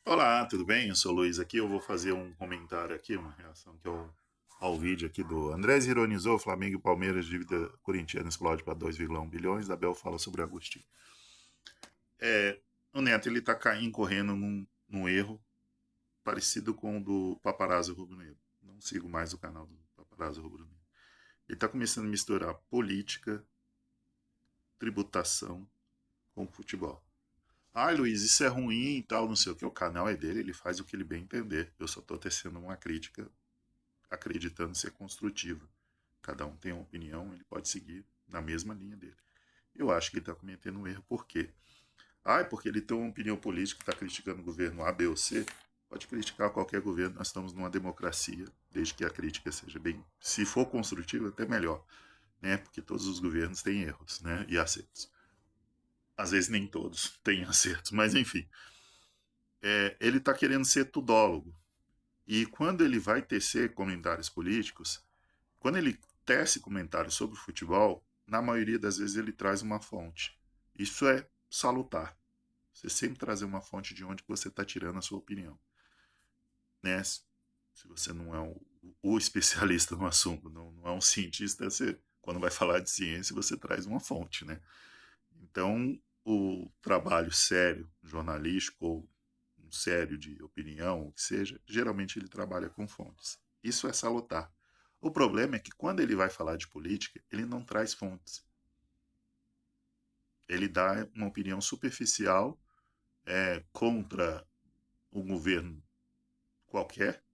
Olá, tudo bem? Eu sou o Luiz aqui. Eu vou fazer um comentário aqui, uma reação aqui ao vídeo aqui do Andrés ironizou Flamengo e Palmeiras, dívida corintiana explode para 2,1 bilhões. Abel fala sobre Agostinho. O Neto ele tá incorrendo num erro parecido com o do Paparazzo Rubro Negro. Não sigo mais o canal do Paparazzo Rubro Negro. Ele tá começando a misturar política, tributação com futebol. Ai, Luiz, isso é ruim e tal, não sei o que. O canal é dele, ele faz o que ele bem entender. Eu só tô tecendo uma crítica acreditando ser construtiva. Cada um tem uma opinião, ele pode seguir na mesma linha dele. Eu acho que ele está cometendo um erro. Por quê? Porque ele tem uma opinião política, está criticando o governo A, B ou C. Pode criticar qualquer governo, nós estamos numa democracia, desde que a crítica seja bem. Se for construtiva, até melhor, né? Porque todos os governos têm erros, né? E acertos. Às vezes nem todos têm acertos, mas enfim. Ele está querendo ser tudólogo. E quando ele vai tecer comentários políticos, quando ele tece comentários sobre futebol, na maioria das vezes ele traz uma fonte. Isso é salutar. Você sempre trazer uma fonte de onde você está tirando a sua opinião. Né? Se você não é o especialista no assunto, não é um cientista, você, quando vai falar de ciência, você traz uma fonte. Né? Então, o trabalho sério, jornalístico ou um sério de opinião, o que seja, geralmente ele trabalha com fontes. Isso é salutar. O problema é que quando ele vai falar de política, ele não traz fontes. Ele dá uma opinião superficial contra um governo qualquer,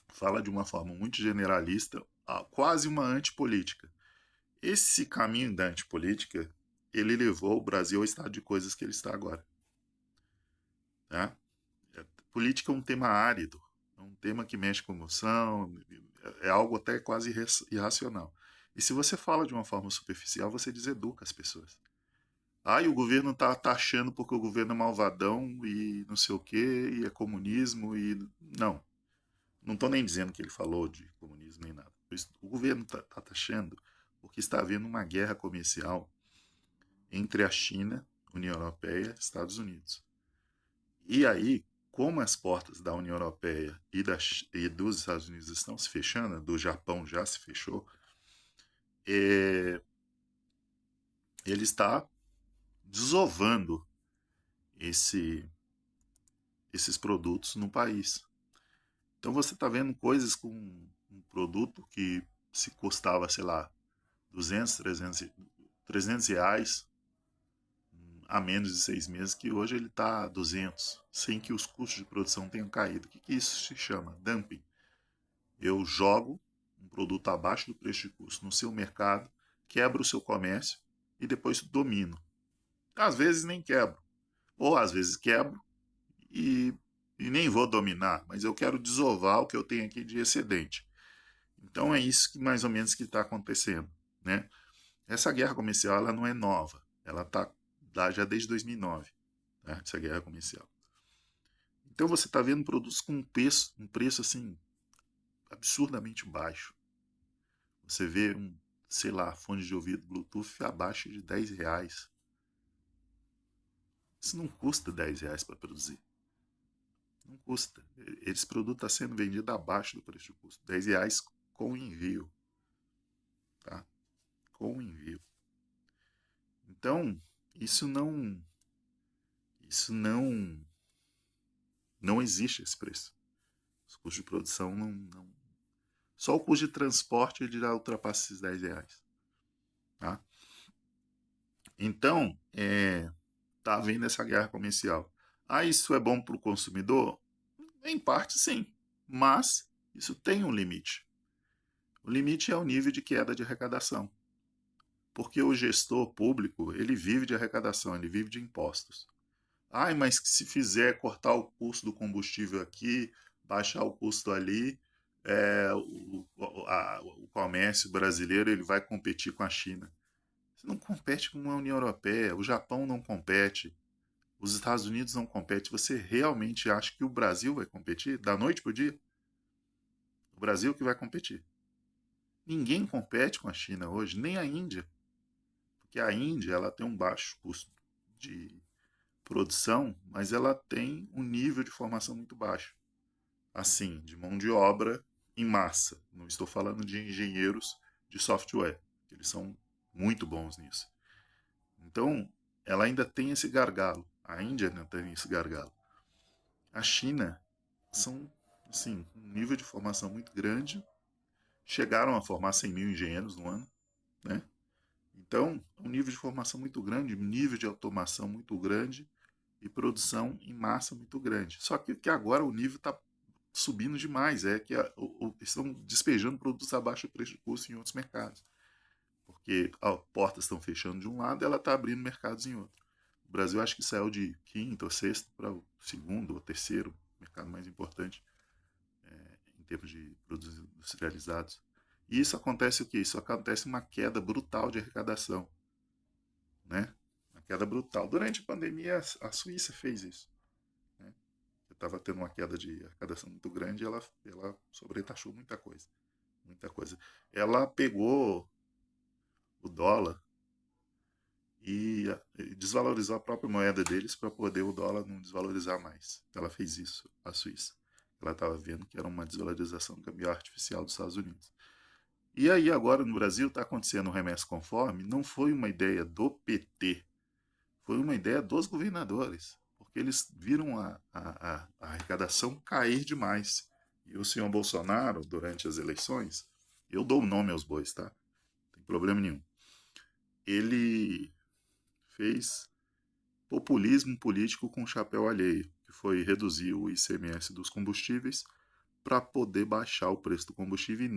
fala de uma forma muito generalista, quase uma antipolítica. Esse caminho da antipolítica, ele levou o Brasil ao estado de coisas que ele está agora. Tá? Política é um tema árido, é um tema que mexe com emoção, é algo até quase irracional. E se você fala de uma forma superficial, você deseduca as pessoas. E o governo tá taxando porque o governo é malvadão e não sei o que, e é comunismo e. Não. Não tô nem dizendo que ele falou de comunismo nem nada. O governo tá taxando porque está havendo uma guerra comercial entre a China, União Europeia e Estados Unidos. E aí, como as portas da União Europeia e dos Estados Unidos estão se fechando, do Japão já se fechou, é, ele está desovando esse, esses produtos no país. Então você está vendo coisas com um produto que se custava, sei lá, 200, 300 reais há menos de 6 meses, que hoje ele está a 200, sem que os custos de produção tenham caído. O que isso se chama? Dumping. Eu jogo um produto abaixo do preço de custo no seu mercado, quebro o seu comércio e depois domino. Às vezes nem quebro, ou às vezes quebro e, e nem vou dominar, mas eu quero desovar o que eu tenho aqui de excedente. Então é isso que mais ou menos que está acontecendo, né? Essa guerra comercial ela não é nova, ela está lá já desde 2009, né? Essa guerra comercial. Então você está vendo produtos com um preço assim absurdamente baixo. Você vê sei lá, fone de ouvido Bluetooth abaixo de 10 reais. Isso não custa 10 reais para produzir. Não custa. Esse produto está sendo vendido abaixo do preço de custo. 10 reais com envio. Tá? Com envio. Então, isso não. Isso não existe esse preço. Os custos de produção não. Só o custo de transporte ele já ultrapassa esses 10 reais. Tá? Então, tá havendo essa guerra comercial. Isso é bom para o consumidor? Em parte, sim. Mas isso tem um limite. O limite é o nível de queda de arrecadação. Porque o gestor público, ele vive de arrecadação, ele vive de impostos. Mas se fizer cortar o custo do combustível aqui, baixar o custo ali, o comércio brasileiro ele vai competir com a China. Você não compete com a União Europeia, o Japão não compete, os Estados Unidos não competem. Você realmente acha que o Brasil vai competir da noite para o dia? O Brasil que vai competir. Ninguém compete com a China hoje, nem a Índia, porque a Índia ela tem um baixo custo de produção, mas ela tem um nível de formação muito baixo. Assim, de mão de obra em massa. Não estou falando de engenheiros de software. Eles são muito bons nisso. Então, ela ainda tem esse gargalo. A Índia ainda tem esse gargalo. A China são, assim, um nível de formação muito grande. Chegaram a formar 100 mil engenheiros no ano, né? Então, um nível de formação muito grande, um nível de automação muito grande e produção em massa muito grande. Só que agora o nível está subindo demais, é que estão despejando produtos abaixo do preço de custo em outros mercados. Porque as portas estão fechando de um lado e ela está abrindo mercados em outro. O Brasil acho que saiu de quinto ou sexto para o segundo ou terceiro mercado mais importante em termos de produtos industrializados. E isso acontece o quê? Isso acontece uma queda brutal de arrecadação, né? Uma queda brutal. Durante a pandemia, a Suíça fez isso, né? Estava tendo uma queda de arrecadação muito grande e ela sobretaxou muita coisa. Muita coisa. Ela pegou o dólar e desvalorizou a própria moeda deles para poder o dólar não desvalorizar mais. Ela fez isso, a Suíça. Ela estava vendo que era uma desvalorização cambial artificial dos Estados Unidos. E aí agora no Brasil está acontecendo o remessa conforme, não foi uma ideia do PT, foi uma ideia dos governadores, porque eles viram a arrecadação cair demais. E o senhor Bolsonaro, durante as eleições, eu dou o nome aos bois, tá? Não tem problema nenhum. Ele fez populismo político com chapéu alheio, que foi reduzir o ICMS dos combustíveis para poder baixar o preço do combustível e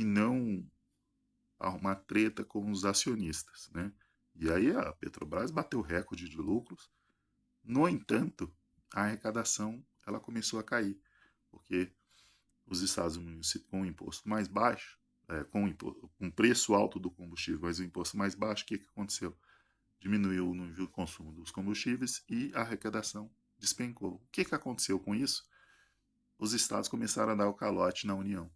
não arrumar treta com os acionistas, né? E aí a Petrobras bateu recorde de lucros. No entanto, a arrecadação ela começou a cair, porque os Estados Unidos com um imposto mais baixo, com preço alto do combustível, mas o imposto mais baixo, o que aconteceu? Diminuiu o nível de consumo dos combustíveis e a arrecadação despencou. O que aconteceu com isso? Os estados começaram a dar o calote na União,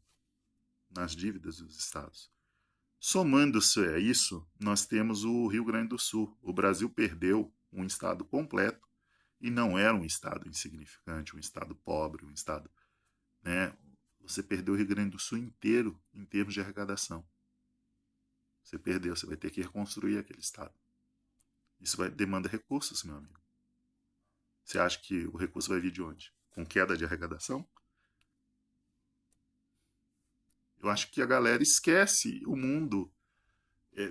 nas dívidas dos estados. Somando-se a isso, nós temos o Rio Grande do Sul. O Brasil perdeu um estado completo e não era um estado insignificante, um estado pobre, um estado, né? Você perdeu o Rio Grande do Sul inteiro em termos de arrecadação. Você perdeu, você vai ter que reconstruir aquele estado. Isso demanda recursos, meu amigo. Você acha que o recurso vai vir de onde? Com queda de arrecadação? Eu acho que a galera esquece o mundo,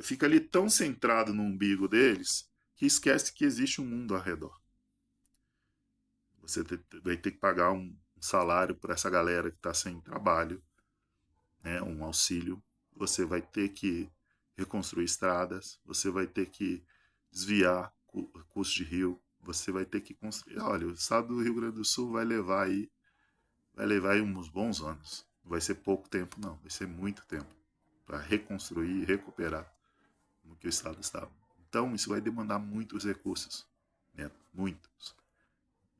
fica ali tão centrado no umbigo deles que esquece que existe um mundo ao redor. Você vai ter que pagar um salário para essa galera que está sem trabalho, né, um auxílio. Você vai ter que reconstruir estradas, você vai ter que desviar curso de rio, você vai ter que construir. Olha, o estado do Rio Grande do Sul vai levar aí uns bons anos. Não vai ser pouco tempo, não, vai ser muito tempo para reconstruir e recuperar no que o estado estava. Então, isso vai demandar muitos recursos, né? Muitos.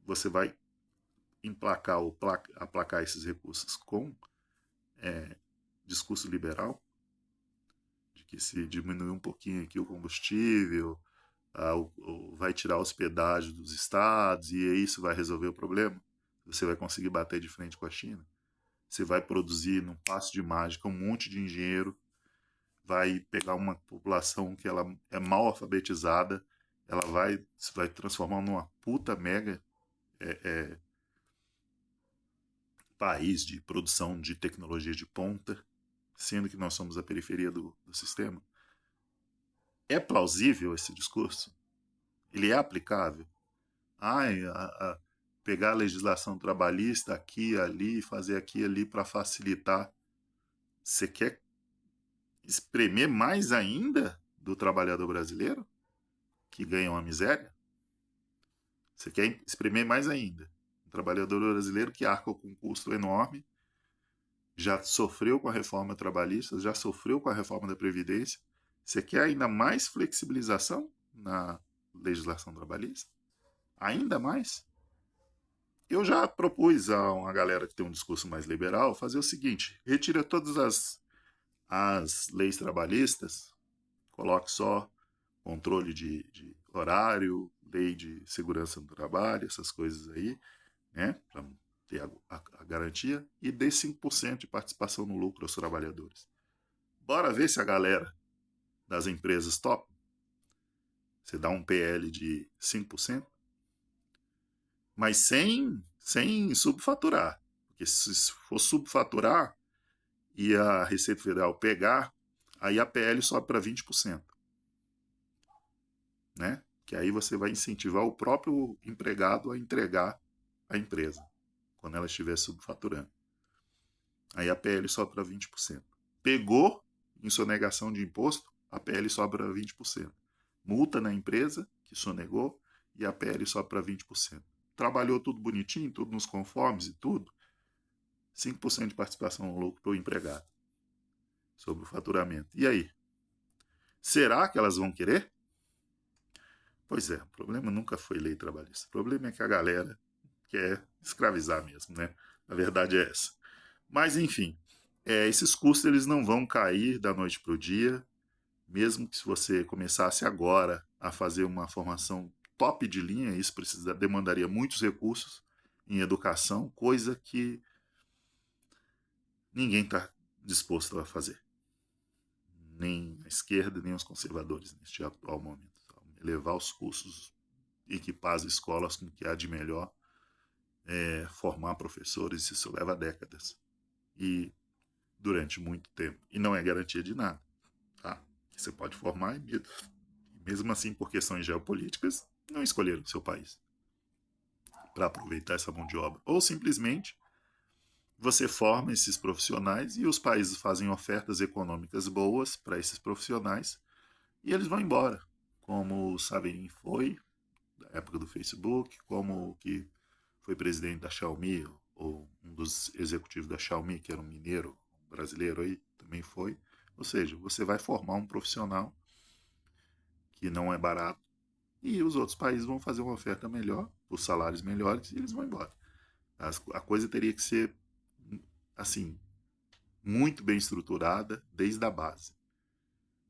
Você vai emplacar ou aplacar esses recursos com discurso liberal, de que se diminuir um pouquinho aqui o combustível, vai tirar os pedágios dos estados e isso vai resolver o problema. Você vai conseguir bater de frente com a China. Você vai produzir num passo de mágica um monte de engenheiro, vai pegar uma população que ela é mal alfabetizada, ela vai transformar numa puta mega é, é, país de produção de tecnologia de ponta, sendo que nós somos a periferia do sistema. É plausível esse discurso? Ele é aplicável? Ai, pegar a legislação trabalhista aqui, ali, fazer aqui e ali para facilitar. Você quer espremer mais ainda do trabalhador brasileiro, que ganha uma miséria? Você quer espremer mais ainda. Um trabalhador brasileiro que arca com um custo enorme, já sofreu com a reforma trabalhista, já sofreu com a reforma da Previdência. Você quer ainda mais flexibilização na legislação trabalhista? Ainda mais? Eu já propus a uma galera que tem um discurso mais liberal fazer o seguinte: retira todas as leis trabalhistas, coloque só controle de horário, lei de segurança do trabalho, essas coisas aí, né, para ter a garantia, e dê 5% de participação no lucro aos trabalhadores. Bora ver se a galera das empresas top. Você dá um PL de 5%, mas sem subfaturar. Porque se for subfaturar e a Receita Federal pegar, aí a PL sobe para 20%. Né? Que aí você vai incentivar o próprio empregado a entregar a empresa, quando ela estiver subfaturando. Aí a PL sobe para 20%. Pegou em sonegação de imposto, a PL sobe para 20%. Multa na empresa, que sonegou, e a PL sobe para 20%. Trabalhou tudo bonitinho, tudo nos conformes e tudo, 5% de participação no lucro para o empregado, sobre o faturamento. E aí? Será que elas vão querer? Pois é, o problema nunca foi lei trabalhista. O problema é que a galera quer escravizar mesmo, né? A verdade é essa. Mas, enfim, esses custos eles não vão cair da noite para o dia, mesmo que se você começasse agora a fazer uma formação top de linha, isso demandaria muitos recursos em educação, coisa que ninguém está disposto a fazer. Nem a esquerda, nem os conservadores neste atual momento. Elevar os custos, equipar as escolas com o que há de melhor, formar professores, isso leva décadas. E durante muito tempo. E não é garantia de nada. Tá? Você pode formar e mesmo assim, por questões geopolíticas, não escolheram o seu país para aproveitar essa mão de obra. Ou simplesmente você forma esses profissionais e os países fazem ofertas econômicas boas para esses profissionais e eles vão embora. Como o Saverin foi, da época do Facebook, como o que foi presidente da Xiaomi, ou um dos executivos da Xiaomi, que era um mineiro brasileiro aí, também foi. Ou seja, você vai formar um profissional que não é barato e os outros países vão fazer uma oferta melhor, os salários melhores e eles vão embora. A coisa teria que ser, assim, muito bem estruturada desde a base,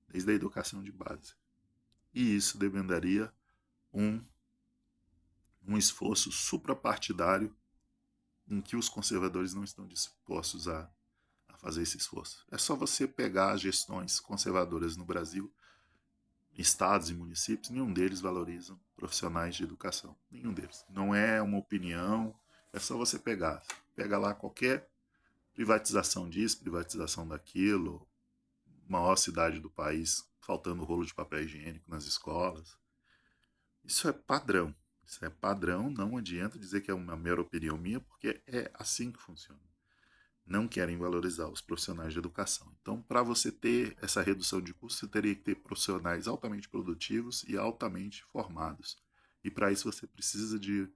desde a educação de base. E isso demandaria um, um esforço suprapartidário em que os conservadores não estão dispostos a fazer esse esforço. É só você pegar as gestões conservadoras no Brasil, estados e municípios, nenhum deles valorizam profissionais de educação. Nenhum deles. Não é uma opinião, é só você pegar. Pega lá qualquer privatização disso, privatização daquilo, maior cidade do país, faltando rolo de papel higiênico nas escolas. Isso é padrão. Isso é padrão, não adianta dizer que é uma mera opinião minha, porque é assim que funciona. Não querem valorizar os profissionais de educação. Então, para você ter essa redução de custos, você teria que ter profissionais altamente produtivos e altamente formados. E para isso você precisa de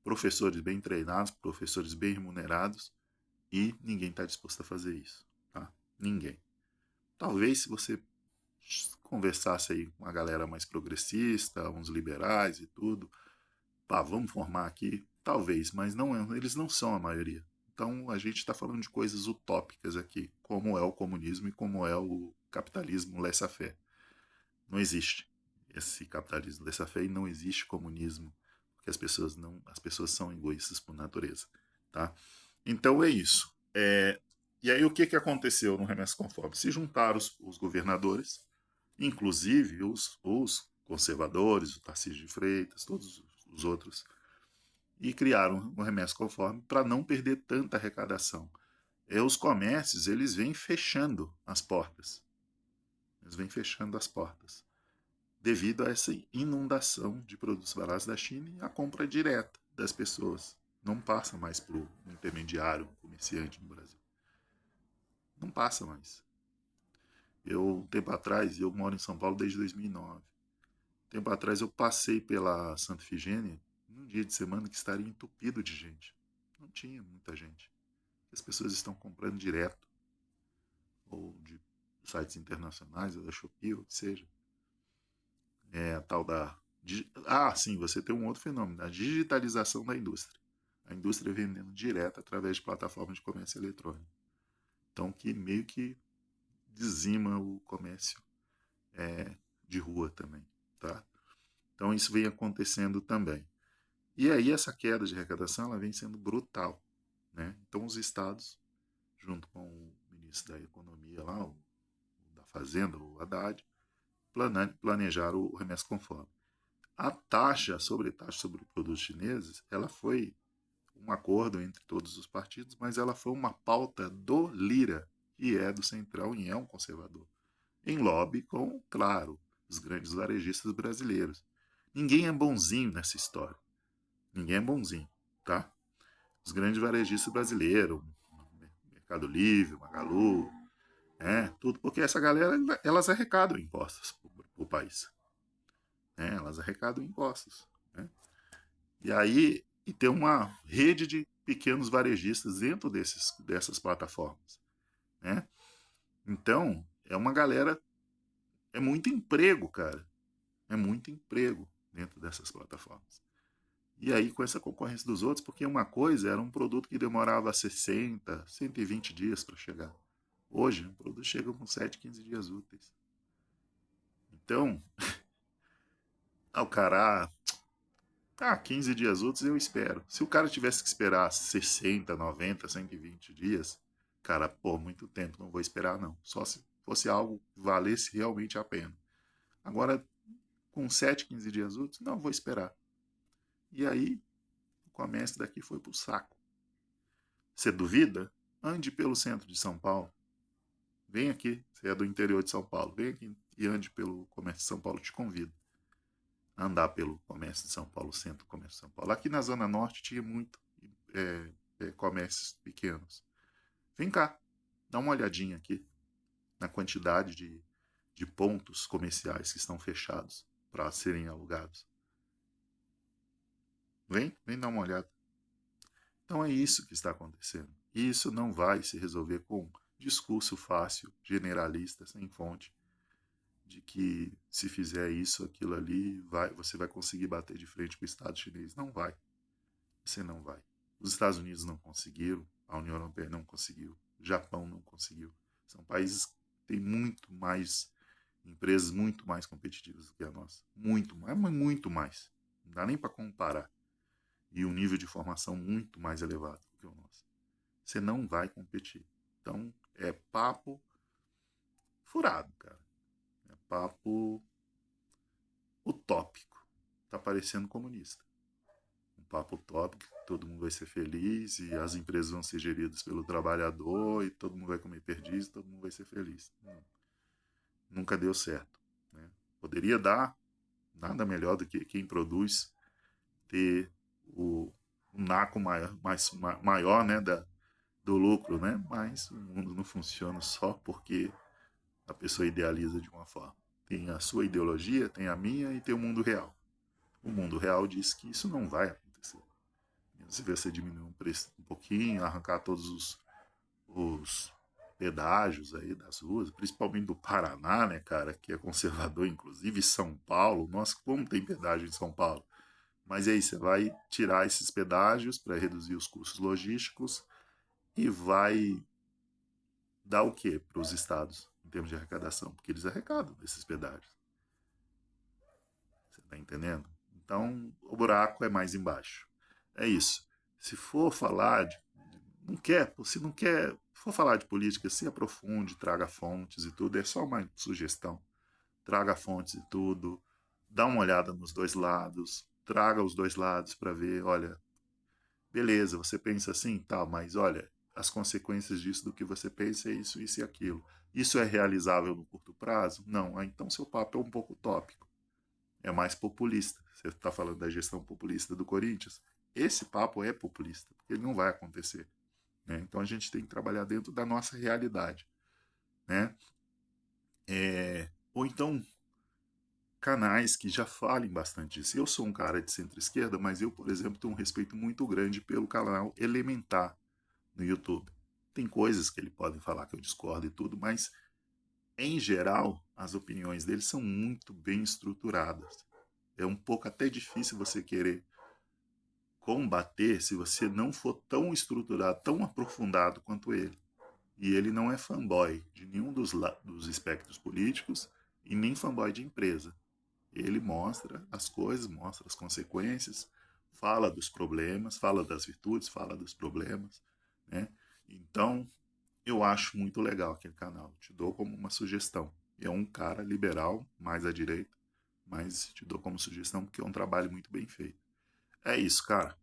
professores bem treinados, professores bem remunerados, e ninguém está disposto a fazer isso. Tá? Ninguém. Talvez se você conversasse aí com uma galera mais progressista, uns liberais e tudo, pá, vamos formar aqui, talvez, mas não, eles não são a maioria. Então a gente está falando de coisas utópicas aqui, como é o comunismo e como é o capitalismo laissez-faire. Não existe esse capitalismo laissez-faire e não existe comunismo, porque as pessoas são egoístas por natureza, tá? Então é isso. E aí o que aconteceu no Remessa Conforme? Se juntaram os governadores, inclusive os conservadores, o Tarcísio de Freitas, todos os outros, e criaram um remessa conforme para não perder tanta arrecadação. Os comércios eles vêm fechando as portas. Eles vêm fechando as portas devido a essa inundação de produtos baratos da China e a compra direta das pessoas. Não passa mais para o intermediário, comerciante no Brasil. Não passa mais. Um tempo atrás, eu moro em São Paulo desde 2009. Tempo atrás eu passei pela Santa Efigênia num dia de semana que estaria entupido de gente. Não tinha muita gente. As pessoas estão comprando direto, ou de sites internacionais, ou da Shopee, ou o que seja. É a tal da. Sim, você tem um outro fenômeno, a digitalização da indústria. A indústria vendendo direto através de plataformas de comércio eletrônico. Então, que meio que dizima o comércio de rua também. tá? Então isso vem acontecendo também. E aí essa queda de arrecadação ela vem sendo brutal, né? Então os estados, junto com o ministro da Economia lá, o da Fazenda, o Haddad, planejaram o remessa conforme. A taxa sobre produtos chineses, ela foi um acordo entre todos os partidos, mas ela foi uma pauta do Lira, que é do Centrão e é um conservador, em lobby com, claro, os grandes varejistas brasileiros. Ninguém é bonzinho nessa história. Ninguém é bonzinho, tá? Os grandes varejistas brasileiros, Mercado Livre, Magalu, tudo, porque essa galera, elas arrecadam impostos para o país. Né? Elas arrecadam impostos. Né? E aí, e tem uma rede de pequenos varejistas dentro dessas plataformas. Né? Então, é uma galera, é muito emprego, cara. É muito emprego dentro dessas plataformas. E aí, com essa concorrência dos outros, porque uma coisa era um produto que demorava 60, 120 dias para chegar. Hoje, o produto chega com 7, 15 dias úteis. Então, o cara, 15 dias úteis eu espero. Se o cara tivesse que esperar 60, 90, 120 dias, cara, pô, muito tempo, não vou esperar não. Só se fosse algo que valesse realmente a pena. Agora, com 7, 15 dias úteis, não vou esperar. E aí, o comércio daqui foi pro saco. Você duvida? Ande pelo centro de São Paulo. Vem aqui, você é do interior de São Paulo, vem aqui e ande pelo comércio de São Paulo, te convido a andar pelo comércio de São Paulo, centro do comércio de São Paulo. Aqui na Zona Norte tinha muito comércios pequenos. Vem cá, dá uma olhadinha aqui na quantidade de pontos comerciais que estão fechados para serem alugados. Vem dar uma olhada. Então é isso que está acontecendo. E isso não vai se resolver com discurso fácil, generalista, sem fonte, de que se fizer isso, aquilo ali, você vai conseguir bater de frente com o Estado chinês. Não vai. Você não vai. Os Estados Unidos não conseguiram, a União Europeia não conseguiu, o Japão não conseguiu. São países que têm muito mais empresas muito mais competitivas do que a nossa. Muito mais, mas muito mais. Não dá nem para comparar. E um nível de formação muito mais elevado do que o nosso. Você não vai competir. Então, é papo furado, cara. É papo utópico. Tá parecendo comunista. Um papo utópico, todo mundo vai ser feliz e as empresas vão ser geridas pelo trabalhador e todo mundo vai comer perdiz e todo mundo vai ser feliz. Nunca deu certo. Né? Poderia dar nada melhor do que quem produz ter o naco maior né, do lucro, né? Mas o mundo não funciona só porque a pessoa idealiza de uma forma. Tem a sua ideologia, tem a minha e tem o mundo real. O mundo real diz que isso não vai acontecer. Se você diminuir um preço um pouquinho, arrancar todos os pedágios aí das ruas, principalmente do Paraná, né, cara, que é conservador, inclusive São Paulo. Nossa, como tem pedágio em São Paulo? Mas aí você vai tirar esses pedágios para reduzir os custos logísticos e vai dar o quê para os estados em termos de arrecadação? Porque eles arrecadam esses pedágios. Você está entendendo? Então o buraco é mais embaixo. É isso. Se for falar de. Não quer, se não quer. Se for falar de política, se aprofunde, traga fontes e tudo. É só uma sugestão. Traga fontes e tudo. Dá uma olhada nos dois lados. Traga os dois lados para ver, olha, beleza, você pensa assim, tá, mas olha, as consequências disso do que você pensa é isso, isso e aquilo. Isso é realizável no curto prazo? Não. Então seu papo é um pouco utópico. É mais populista. Você está falando da gestão populista do Corinthians. Esse papo é populista, porque ele não vai acontecer. Né? Então a gente tem que trabalhar dentro da nossa realidade. Né? Ou então canais que já falem bastante disso. Eu sou um cara de centro-esquerda, mas eu, por exemplo, tenho um respeito muito grande pelo canal Elementar no YouTube. Tem coisas que ele pode falar que eu discordo e tudo, mas em geral as opiniões dele são muito bem estruturadas. É um pouco até difícil você querer combater se você não for tão estruturado, tão aprofundado quanto ele. E ele não é fanboy de nenhum dos espectros políticos e nem fanboy de empresa. Ele mostra as coisas, mostra as consequências, fala dos problemas, fala das virtudes, fala dos problemas, né? Então, eu acho muito legal aquele canal. Te dou como uma sugestão. É um cara liberal, mais à direita, mas te dou como sugestão porque é um trabalho muito bem feito. É isso, cara.